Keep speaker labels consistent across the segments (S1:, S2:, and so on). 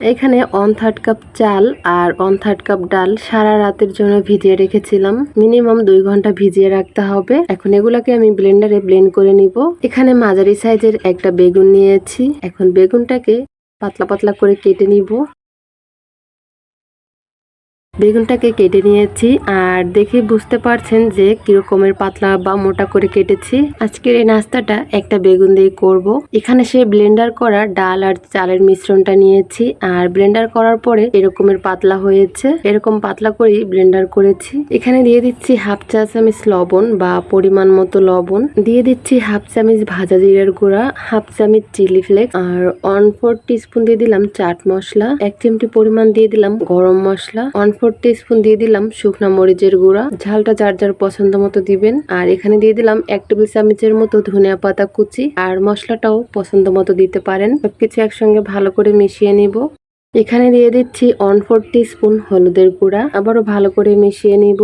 S1: এখানে 1/3 কাপ চাল আর 1/3 কাপ ডাল সারা রাতের জন্য ভিজিয়ে রেখেছিলাম। মিনিমাম 2 ঘন্টা ভিজিয়ে রাখতে হবে। এখন এগুলাকে আমি ব্লেন্ডারে ব্লেন্ড করে নিব। এখানে মাঝারি সাইজের একটা বেগুন নিয়েছি। এখন বেগুনটাকে পাতলা পাতলা করে কেটে নিব। বেগুনটাকে কেটে নিয়েছি আর দেখে বুঝতে পারছেন যে কিরকমের পাতলা বা মোটা করে কেটেছি। আজকের এই নাস্তাটা একটা বেগুন দিয়ে করব। এখানে সে ব্লেন্ডার করা ডাল আর চালের মিশ্রণটা নিয়েছি আর ব্লেন্ডার করার পরে এরকমের পাতলা হয়েছে। এরকম পাতলা করেই ব্লেন্ডার করেছি। এখানে দিয়ে দিচ্ছি 1/2 চা চামচ লবণ বা পরিমাণ মতো লবণ, দিয়ে দিচ্ছি 1/2 চামচ ভাজা জিরার গুঁড়া, 1/2 চামচ চিলি ফ্লেক্স আর 1/4 টিস্পুন দিয়ে দিলাম চাট মশলা, 1 চিমটি পরিমাণ দিয়ে দিলাম গরম মশলা, 1/4 টিস্পুন দিয়ে দিলাম শুকনা মরিচের গুঁড়া। ঝালটা যার যার পছন্দ মতো দিবেন। আর এখানে দিয়ে দিলাম 1 টেবিল চামচের মতো ধনিয়া পাতা কুচি আর মশলাটাও পছন্দ মতো দিতে পারেন। সবকিছু একসঙ্গে ভালো করে মিশিয়ে নিব। এখানে দিয়ে দিচ্ছি 1/4 টিস্পুন হলুদের গুঁড়া, আবারও ভালো করে মিশিয়ে নিব।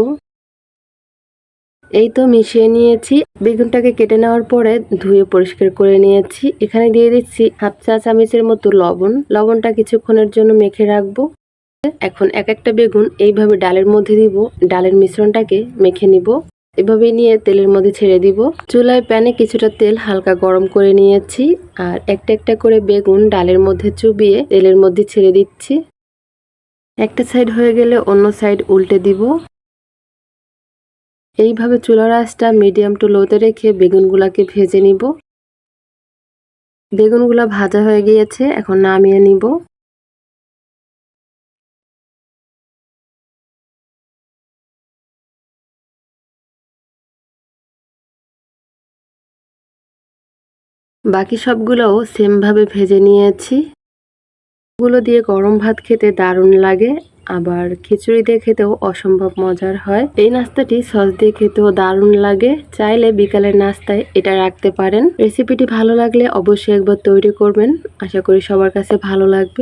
S1: এই তো মিশিয়ে নিয়েছি। বেগুনটাকে কেটে নেওয়ার পরে ধুয়ে পরিষ্কার করে নিয়েছি। এখানে দিয়ে দিচ্ছি 1/2 চা চামচের মতো লবণ। লবণটা কিছুক্ষণের জন্য মেখে রাখবো। এখন এক একটা বেগুন এইভাবে ডালের মধ্যে দিব। ডালের মিশ্রণটাকে মেখে নিব। এভাবে নিয়ে তেলের মধ্যে ছেড়ে দিব। চুলায় প্যানে কিছুটা তেল হালকা গরম করে নিয়েছি আর একটা একটা করে বেগুন ডালের মধ্যে চুবিয়ে তেলের মধ্যে ছেড়ে দিচ্ছি। একটা সাইড হয়ে গেলে অন্য সাইড উল্টে দিব। এইভাবে চুলার আঁচটা মিডিয়াম টু লোতে রেখে বেগুনগুলাকে ভেজে নিব। বেগুনগুলা ভাজা হয়ে গিয়েছে, এখন নামিয়ে নিব। বাকি সবগুলোও সেম ভাবে ভেজে নিয়েছি। এগুলো দিয়ে গরম ভাত খেতে দারুণ লাগে, আবার খিচুড়ি দিয়ে খেতেও অসম্ভব মজার হয়। এই নাস্তাটি সস দিয়ে খেতেও দারুণ লাগে। চাইলে বিকালের নাস্তায় এটা রাখতে পারেন। রেসিপিটি ভালো লাগলে অবশ্যই একবার তৈরি করবেন। আশা করি সবার কাছে ভালো লাগবে।